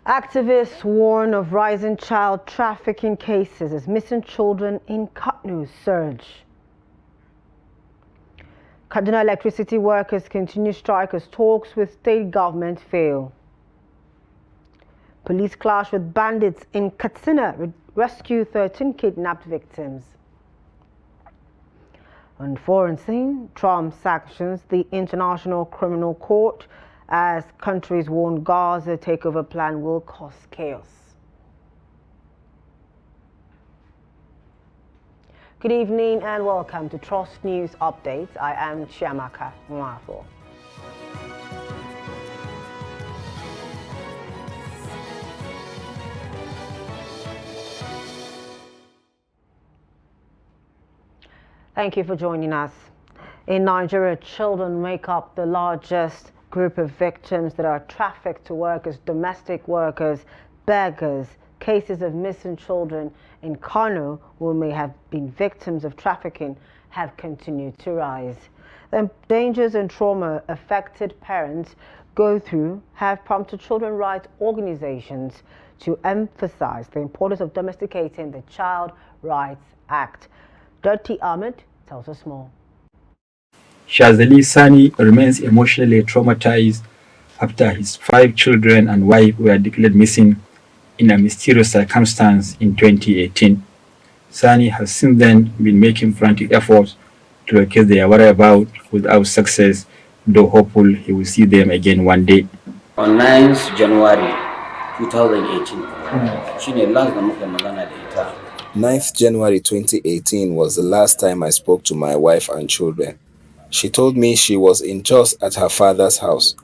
Activists warn of rising child trafficking cases as missing children in Kano surge. Kaduna electricity workers continue strike as talks with state government fail. Police clash with bandits in Katsina, rescue 13 kidnapped victims. On foreign scene, Trump sanctions the International Criminal Court as countries warn Gaza takeover plan will cause chaos. Good evening and welcome to Trust News Updates. I am Chiamaka Mwafo. Thank you for joining us. In Nigeria, children make up the largest group of victims that are trafficked to work as domestic workers, beggars. Cases of missing children in Kano who may have been victims of trafficking have continued to rise. The dangers and trauma affected parents go through have prompted children rights organizations to emphasize the importance of domesticating the Child Rights Act. Decry Ahmed tells us more. Shazali Sani remains emotionally traumatized after his 5 children and wife were declared missing in a mysterious circumstance in 2018. Sani has since then been making frantic efforts to locate their whereabouts without success, though hopeful he will see them again one day. On 9th January 2018, shine last da muka magana da ita. 9th January 2018 was the last time I spoke to my wife and children. She told me she was in Jos at her father's house.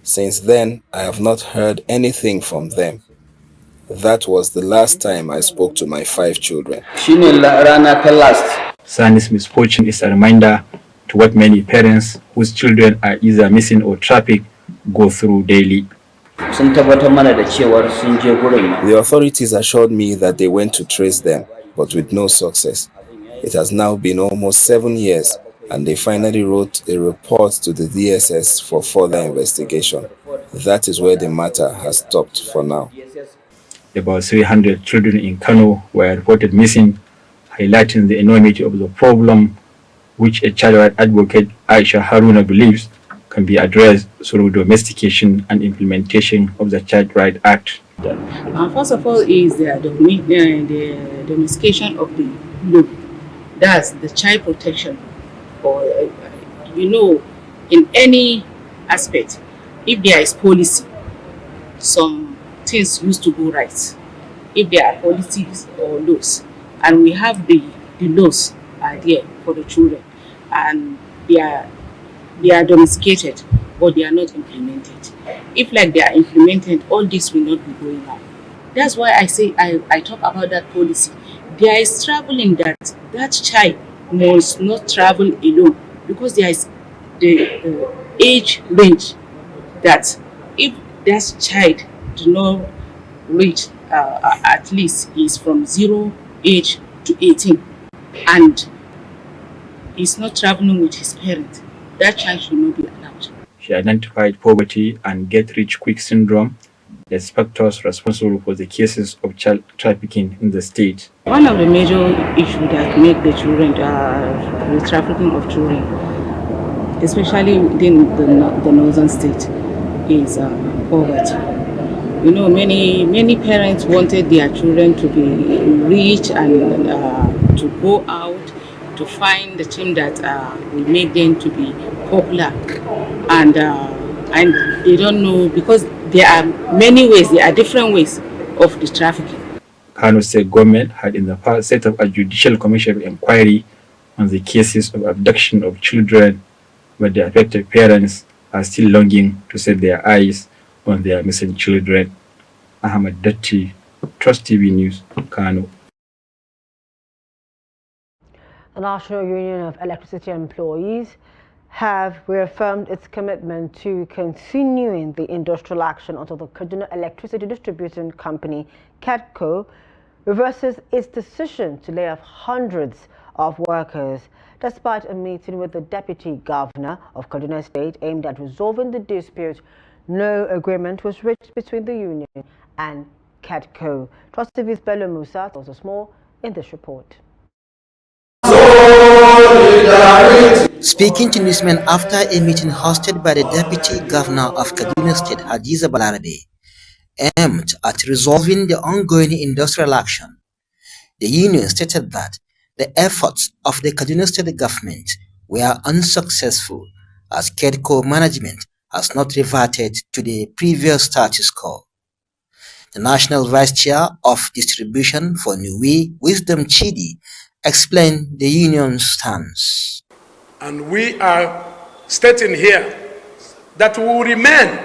Since then, I have not heard anything from them. That was the last time I spoke to my 5 children. Sani's misfortune is a reminder to what many parents whose children are either missing or trafficked go through daily. The authorities assured me that they went to trace them, but with no success. It has now been almost 7 years, and they finally wrote a report to the DSS for further investigation. That is where the matter has stopped for now. About 300 children in Kano were reported missing, highlighting the enormity of the problem, which a child rights advocate Aisha Haruna believes can be addressed through domestication and implementation of the Child Rights Act. First of all is the domestication of the law. That's the child protection. Or, in any aspect, if there is policy, some things used to go right. If there are policies or laws, and we have the laws are there for the children, and they are domesticated, but they are not implemented. If like they are implemented, all this will not be going on. That's why I say I talk about that policy. There is traveling that child must not travel alone, because there is the age range that if that child do not reach at least is from 0 age to 18 and is not traveling with his parents, that child should not be allowed. She identified poverty and get-rich-quick syndrome as factors responsible for the cases of child trafficking in the state. One of the major issues that make the children, the trafficking of children, especially within the northern state, is poverty. Many parents wanted their children to be rich and to go out to find the team that will make them to be popular, and they don't know, because there are many ways, there are different ways of the trafficking. Kano State government had in the past set up a judicial commission of inquiry on the cases of abduction of children, but the affected parents are still longing to set their eyes on their missing children. Ahmed Datti, Trust TV News, Kano. The National Union of Electricity Employees have reaffirmed its commitment to continuing the industrial action until the Kaduna Electricity Distribution Company, KEDCO, reverses its decision to lay off hundreds of workers, despite a meeting with the Deputy Governor of Kaduna State aimed at resolving the dispute. no agreement was reached between the union and KEDCO. Trust TV's Bello Musa tells us more in this report. Speaking to newsmen after a meeting hosted by the Deputy Governor of Kaduna State, Hadiza Balarabe, aimed at resolving the ongoing industrial action, the union stated that the efforts of the Kaduna State government were unsuccessful as KEDCO management has not reverted to the previous status quo. The National Vice Chair of Distribution for Niue, Wisdom Chidi, explained the union's stance. And we are stating here that we will remain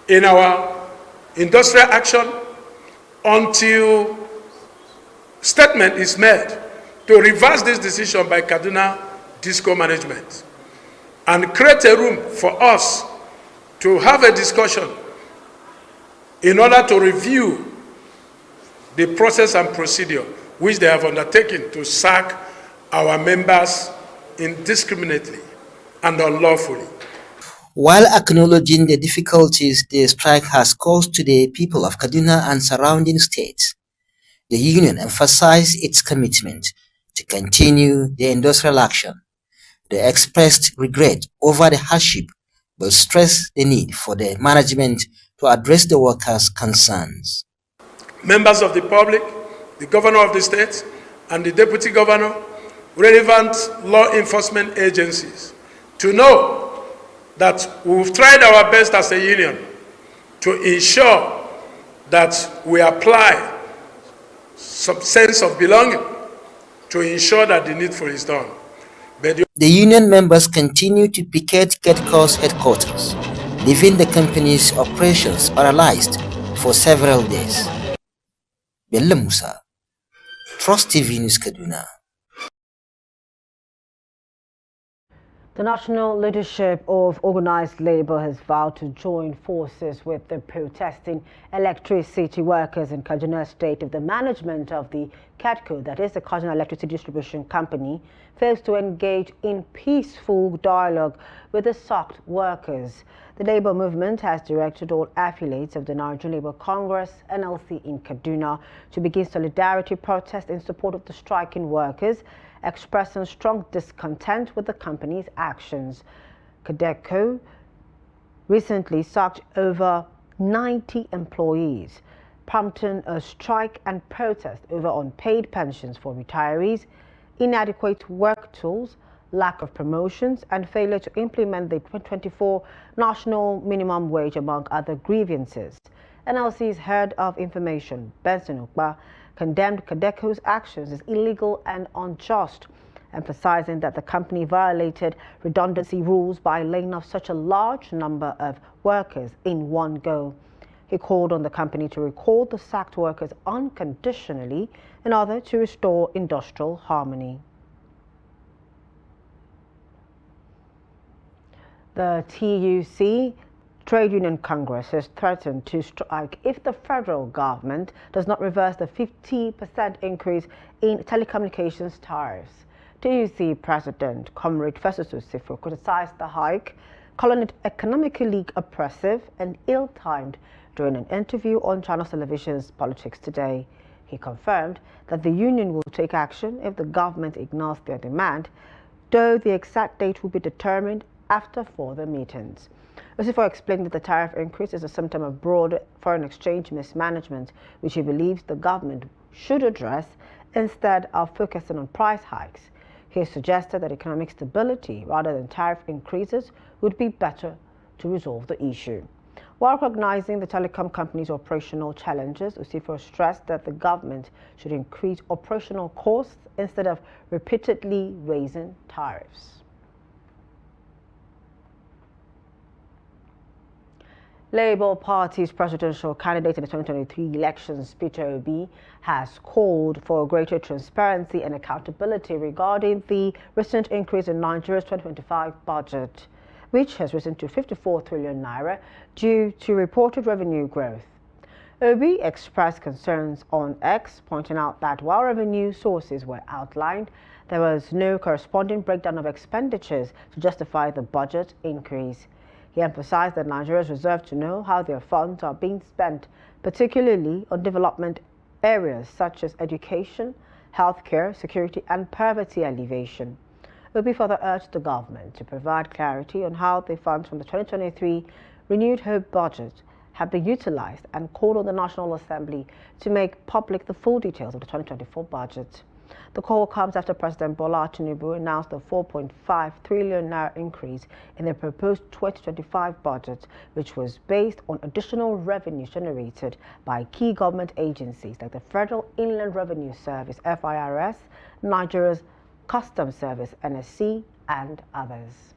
in our industrial action until statement is made to reverse this decision by Kaduna Disco management and create a room for us to have a discussion in order to review the process and procedure which they have undertaken to sack our members indiscriminately and unlawfully. While acknowledging the difficulties the strike has caused to the people of Kaduna and surrounding states, the union emphasized its commitment to continue the industrial action. They expressed regret over the hardship but stressed the need for the management to address the workers' concerns. Members of the public, the governor of the state, and the deputy governor, relevant law enforcement agencies, to know that we've tried our best as a union to ensure that we apply some sense of belonging to ensure that the needful is done. But the union members continue to picket KEDCO's headquarters, leaving the company's operations paralyzed for several days. Bello Musa, Trust TV News, Kaduna. The national leadership of organized labor has vowed to join forces with the protesting electricity workers in Kaduna State if the management of the KEDCO, that is the Kaduna Electricity Distribution Company, fails to engage in peaceful dialogue with the sacked workers. The labor movement has directed all affiliates of the Nigerian Labour Congress, NLC, in Kaduna to begin solidarity protest in support of the striking workers, expressing strong discontent with the company's actions. KEDCO recently sacked over 90 employees, prompting a strike and protest over unpaid pensions for retirees, inadequate work tools, lack of promotions, and failure to implement the 2024 national minimum wage, among other grievances. NLC's head of information, Benson Ukpa, condemned KEDCO's actions as illegal and unjust, emphasizing that the company violated redundancy rules by laying off such a large number of workers in one go. He called on the company to recall the sacked workers unconditionally in order to restore industrial harmony. The TUC, Trade Union Congress, has threatened to strike if the federal government does not reverse the 50% increase in telecommunications tariffs. TUC President Comrade Festus Osifo criticized the hike, calling it economically oppressive and ill-timed during an interview on Channel Television's Politics Today. He confirmed that the union will take action if the government ignores their demand, though the exact date will be determined after further meetings. Osifo explained that the tariff increase is a symptom of broad foreign exchange mismanagement, which he believes the government should address instead of focusing on price hikes. He suggested that economic stability rather than tariff increases would be better to resolve the issue. While recognizing the telecom company's operational challenges, Osifo stressed that the government should increase operational costs instead of repeatedly raising tariffs. Labour Party's presidential candidate in the 2023 elections, Peter Obi, has called for greater transparency and accountability regarding the recent increase in Nigeria's 2025 budget, which has risen to 54 trillion naira due to reported revenue growth. Obi expressed concerns on X, pointing out that while revenue sources were outlined, there was no corresponding breakdown of expenditures to justify the budget increase. He emphasized that Nigerians deserve to know how their funds are being spent, particularly on development areas such as education, healthcare, security, and poverty alleviation. Obi further urged the government to provide clarity on how the funds from the 2023 Renewed Hope budget have been utilized and called on the National Assembly to make public the full details of the 2024 budget. The call comes after President Bola Tinubu announced a 4.5 trillion naira increase in the proposed 2025 budget, which was based on additional revenue generated by key government agencies like the Federal Inland Revenue Service (FIRS), Nigeria's Customs Service (NSC), and others.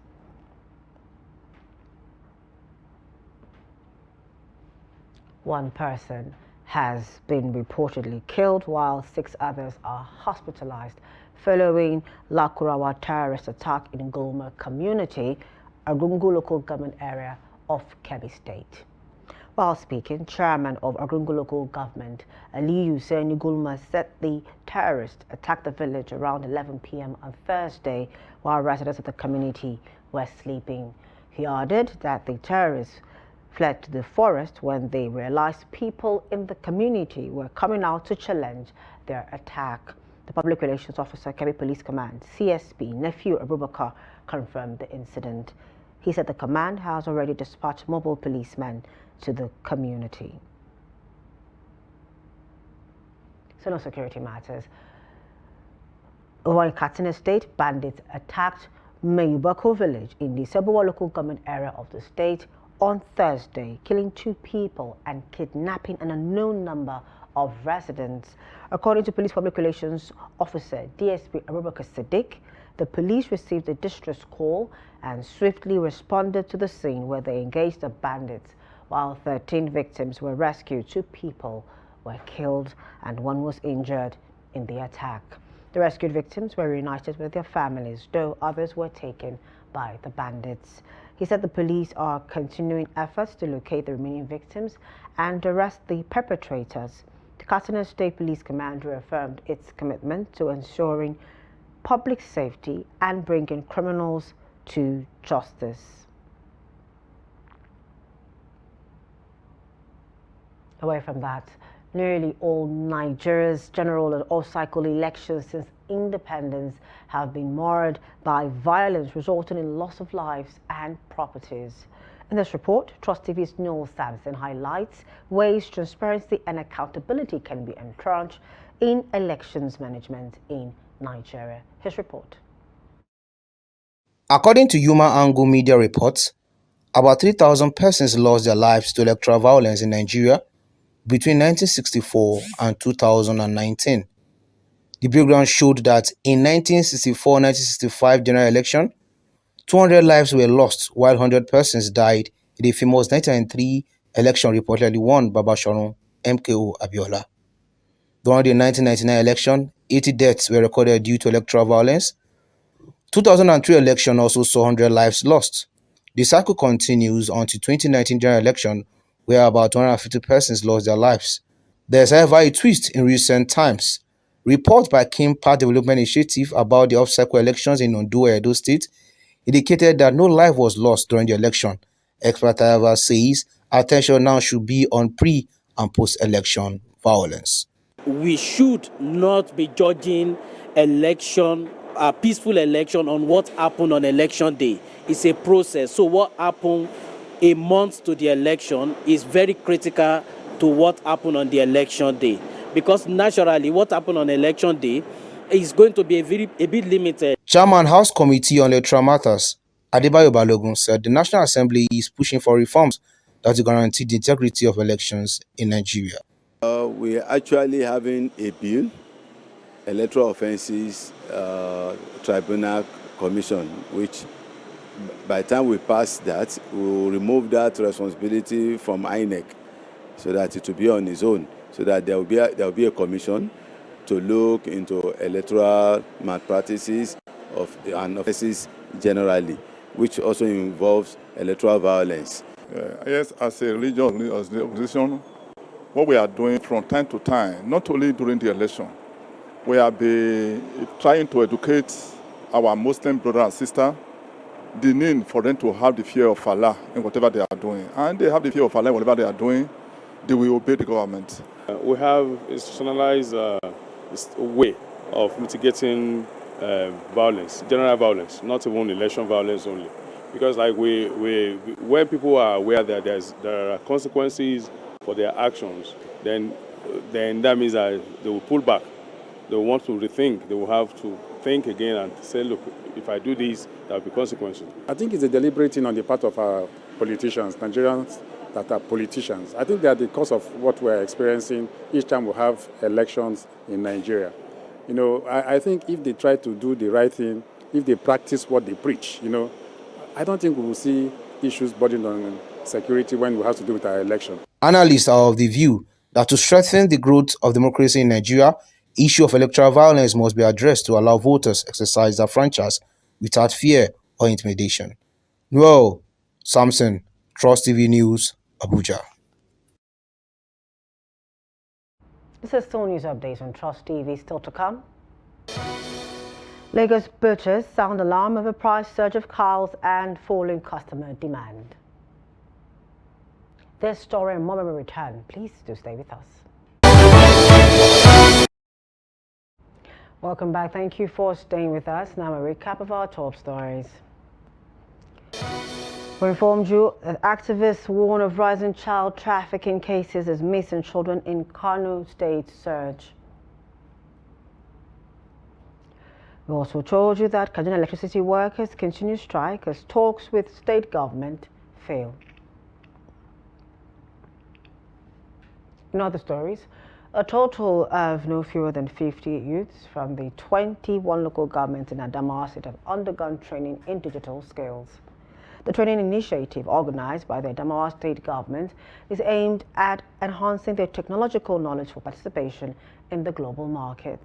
One person has been reportedly killed while 6 others are hospitalized following Lakurawa terrorist attack in Gulma community, Argungu local government area of Kebbi State. While speaking, Chairman of Argungu local government, Aliyu Seni Gulma, said the terrorists attacked the village around 11 p.m. on Thursday while residents of the community were sleeping. He added that the terrorists fled to the forest when they realized people in the community were coming out to challenge their attack. The Public Relations Officer, Kebbi Police Command, CSP, Nephew Abubakar, confirmed the incident. He said the command has already dispatched mobile policemen to the community. So no security matters. Over in Katsina State, bandits attacked Mayubako village in the Sebuwa local government area of the state on Thursday, killing 2 people and kidnapping an unknown number of residents. According to Police Public Relations Officer DSP Abubakar Siddiq, the police received a distress call and swiftly responded to the scene where they engaged the bandits. While 13 victims were rescued, 2 people were killed and 1 was injured in the attack. The rescued victims were reunited with their families, though others were taken by the bandits. He said the police are continuing efforts to locate the remaining victims and arrest the perpetrators. The Katsina State Police Command reaffirmed its commitment to ensuring public safety and bringing criminals to justice. Away from that, nearly all Nigeria's general and all-cycle elections since independence have been marred by violence, resulting in loss of lives and properties. In this report, Trust TV's Noel Sampson highlights ways transparency and accountability can be entrenched in elections management in Nigeria. His report. According to Human Angle media reports, about 3,000 persons lost their lives to electoral violence in Nigeria between 1964 and 2019. The breakdown showed that in 1964-1965 general election, 200 lives were lost while 100 persons died in the famous 1993 election reportedly won by Babashorun MKO Abiola. During the 1999 election, 80 deaths were recorded due to electoral violence. 2003 election also saw 100 lives lost. The cycle continues until 2019 general election, where about 150 persons lost their lives. There's however a twist in recent times. Report by Kim Park Development Initiative about the off-cycle elections in Ondo, Edo State indicated that no life was lost during the election. Expert however says attention now should be on pre- and post-election violence. We should not be judging a peaceful election on what happened on election day. It's a process. So what happened a month to the election is very critical to what happened on the election day. Because naturally, what happened on election day is going to be a bit limited. Chairman House Committee on Electoral Matters, Adebayo Balogun, said the National Assembly is pushing for reforms that will guarantee the integrity of elections in Nigeria. We are actually having a bill, Electoral Offences Tribunal Commission, which by the time we pass that, we will remove that responsibility from INEC so that it will be on its own, so that there will be a commission to look into electoral malpractices and offences generally, which also involves electoral violence. Yes, as a religion, as the opposition, what we are doing from time to time, not only during the election, we have been trying to educate our Muslim brothers and sisters the need for them to have the fear of Allah in whatever they are doing. And they have the fear of Allah in whatever they are doing, they will obey the government. We have institutionalized way of mitigating violence, general violence, not even election violence only. Because like when people are aware that there are consequences for their actions, then that means that they will pull back. They will want to rethink. They will have to think again and say, look, if I do this, there will be consequences. I think it's a deliberate thing on the part of our politicians, Nigerians that are politicians. I think they are the cause of what we're experiencing each time we have elections in Nigeria. You know, I think if they try to do the right thing, if they practice what they preach, you know, I don't think we will see issues burdened on security when we have to do with our election. Analysts are of the view that to strengthen the growth of democracy in Nigeria, issue of electoral violence must be addressed to allow voters exercise their franchise without fear or intimidation. Noel Samson, Trust TV News, Abuja. This is still news updates on Trust TV. Still to come. Lagos butchers sound alarm over price surge of cows and falling customer demand. This story and more when we return. Please do stay with us. Welcome back. Thank you for staying with us. Now a recap of our top stories. We informed you that activists warn of rising child trafficking cases as missing children in Kano State surge. We also told you that Kaduna electricity workers continue strike as talks with state government fail. In other stories, a total of no fewer than 50 youths from the 21 local governments in Adamawa State have undergone training in digital skills. The training initiative organized by the Adamawa State government is aimed at enhancing their technological knowledge for participation in the global market.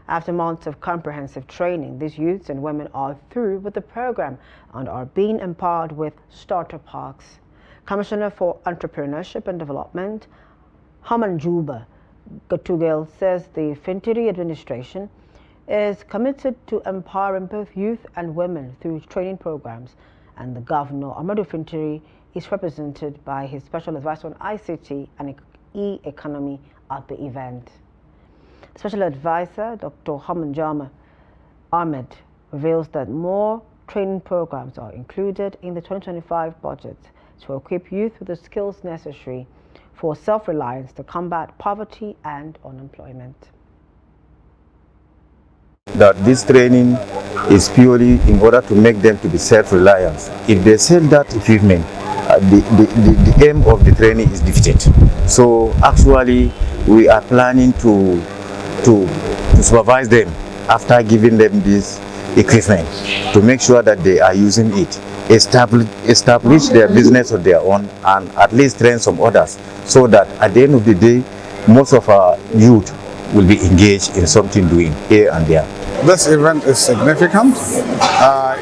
After months of comprehensive training, these youths and women are through with the program and are being empowered with starter parks. Commissioner for Entrepreneurship and Development, Hamanjuba Gatugel, says the Fintiri administration is committed to empowering both youth and women through training programs, and the governor, Amadu Fintiri, is represented by his special advisor on ICT and e-economy at the event. Special advisor Dr. Hamanjama Ahmed reveals that more training programs are included in the 2025 budget to equip youth with the skills necessary for self-reliance to combat poverty and unemployment. That this training is purely in order to make them to be self-reliant. If they sell that equipment, the aim of the training is defeated. So actually we are planning to supervise them after giving them this equipment to make sure that they are using it, establish their business on their own, and at least train some others, so that at the end of the day most of our youth will be engaged in something doing here and there. This event is significant.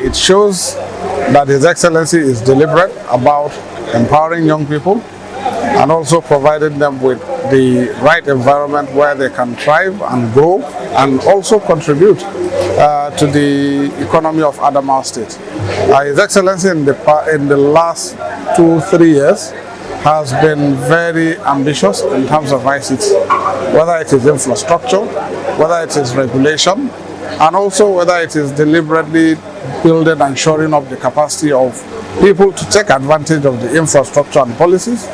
It shows that His Excellency is deliberate about empowering young people and also providing them with the right environment where they can thrive and grow and also contribute to the economy of Adamawa State. His Excellency in the last 2-3 years has been very ambitious in terms of ICT, whether it is infrastructure, whether it is regulation, and also whether it is deliberately building and shoring up the capacity of people to take advantage of the infrastructure and policies.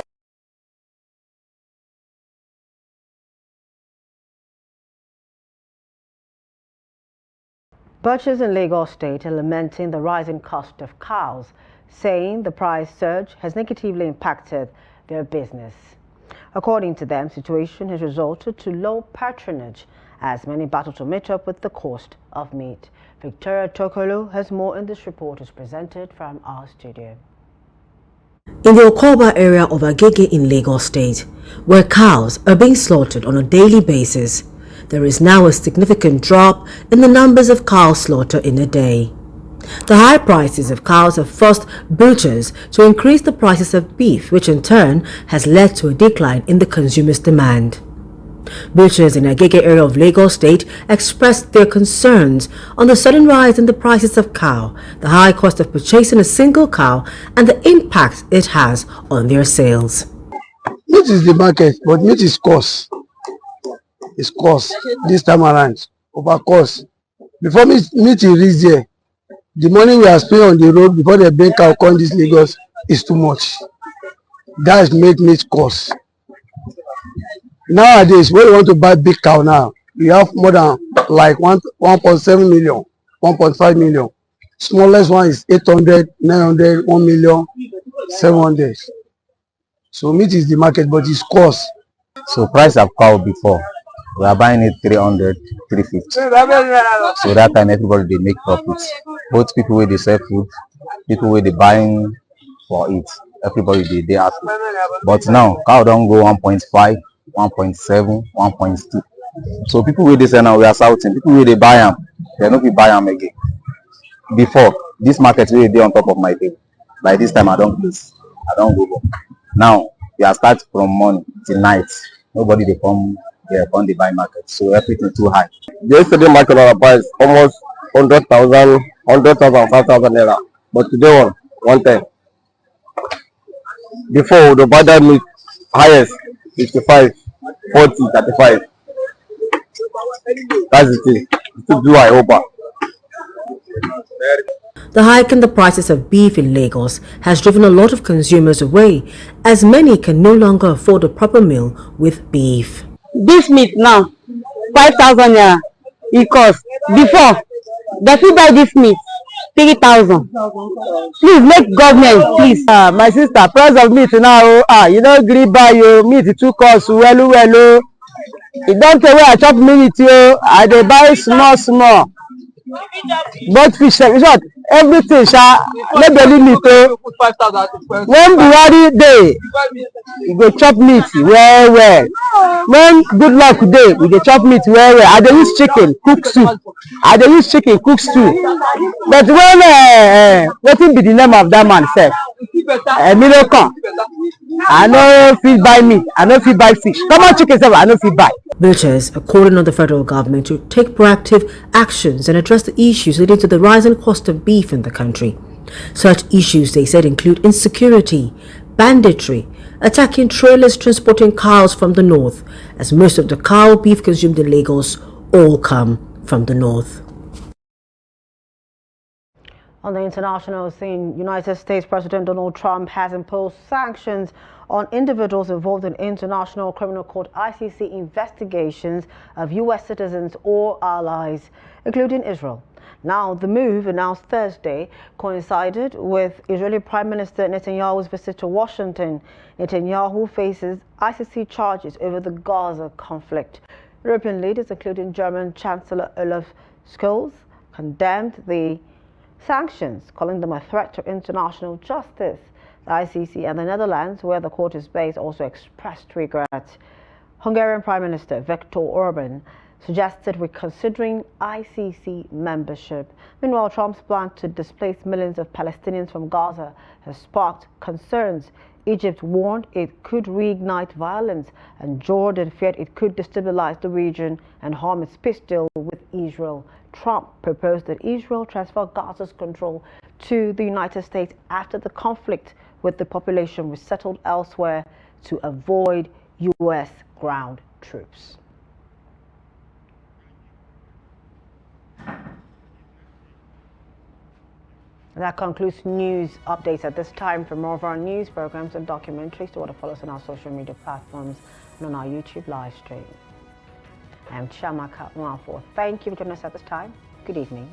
Butchers in Lagos State are lamenting the rising cost of cows, saying the price surge has negatively impacted their business. According to them, the situation has resulted to low patronage as many battle to meet up with the cost of meat. Victoria Tokolo has more in this report as presented from our studio. In the Okoba area of Agege in Lagos State, where cows are being slaughtered on a daily basis, there is now a significant drop in the numbers of cow slaughter in a day. The high prices of cows have forced butchers to increase the prices of beef, which in turn has led to a decline in the consumers' demand. Butchers in the Agege area of Lagos State expressed their concerns on the sudden rise in the prices of cow, the high cost of purchasing a single cow, and the impact it has on their sales. Meat is the market, but meat is cost. It's cost this time around, over cost. Before meat reach there, the money we are spending on the road before they bring cow come this Lagos is too much. That make meat cost. Nowadays, when you want to buy big cow now, you have more than like 1.7 million, 1.5 million. Smallest one is 800, 900, 1 million, 700. So meat is the market, but it's cost. So price of cow before, we are buying it 300, 350. So that time everybody they make profits. Both people where they sell food, people where they buying for it. Everybody they happy. But now cow don't go 1.5, 1.7, 1.2. So people where they sell now we are shouting. People where they buy them, they don't be buy them again. Before this market really they on top of my table. By this time I don't close. I don't go home. Now we are start from morning till night. Nobody they come here on the buy market. So everything too high. Yesterday market on price almost 100,000, 5,000 naira. But today 110. Before the buy that meat highest 55, 40, 35. That's the thing. It's too high over. The hike in the prices of beef in Lagos has driven a lot of consumers away, as many can no longer afford a proper meal with beef. This meat now, 5,000 naira it cost. Before, the fit buy this meat 3,000. Please make government, please. My sister, price of meat now, you know, agree buy your meat too cost well. It don't tell where I chop meat, I dey buy small. Both fish, short, everything, let the limit. When Buhari day, you go chop meat well. When good luck day, we go chop meat well. I dey use chicken cook soup. I dey use chicken cook stew. But when wetin be the name of that man sef? Miracle. I no fit buy meat. I no fit buy fish. Common chicken sef I no fit buy. Butchers are calling on the federal government to take proactive actions and address the issues leading to the rising cost of beef in the country. Such issues, they said, include insecurity, banditry, attacking trailers transporting cows from the north, as most of the cow beef consumed in Lagos all come from the north. On the international scene, United States President Donald Trump has imposed sanctions on individuals involved in International Criminal Court (ICC) investigations of U.S. citizens or allies, including Israel. Now, the move, announced Thursday, coincided with Israeli Prime Minister Netanyahu's visit to Washington. Netanyahu faces ICC charges over the Gaza conflict. European leaders, including German Chancellor Olaf Scholz, condemned the sanctions, calling them a threat to international justice. The ICC and the Netherlands, where the court is based, also expressed regret. Hungarian Prime Minister Viktor Orban suggested reconsidering ICC membership. Meanwhile, Trump's plan to displace millions of Palestinians from Gaza has sparked concerns. Egypt warned it could reignite violence, and Jordan feared it could destabilize the region and harm its peace deal with Israel. Trump proposed that Israel transfer Gaza's control to the United States after the conflict, with the population resettled elsewhere to avoid U.S. ground troops. That concludes news updates at this time. For more of our news, programs and documentaries, to follow us on our social media platforms and on our YouTube live stream. I'm Chiamaka Nwafo. Thank you for joining us at this time. Good evening.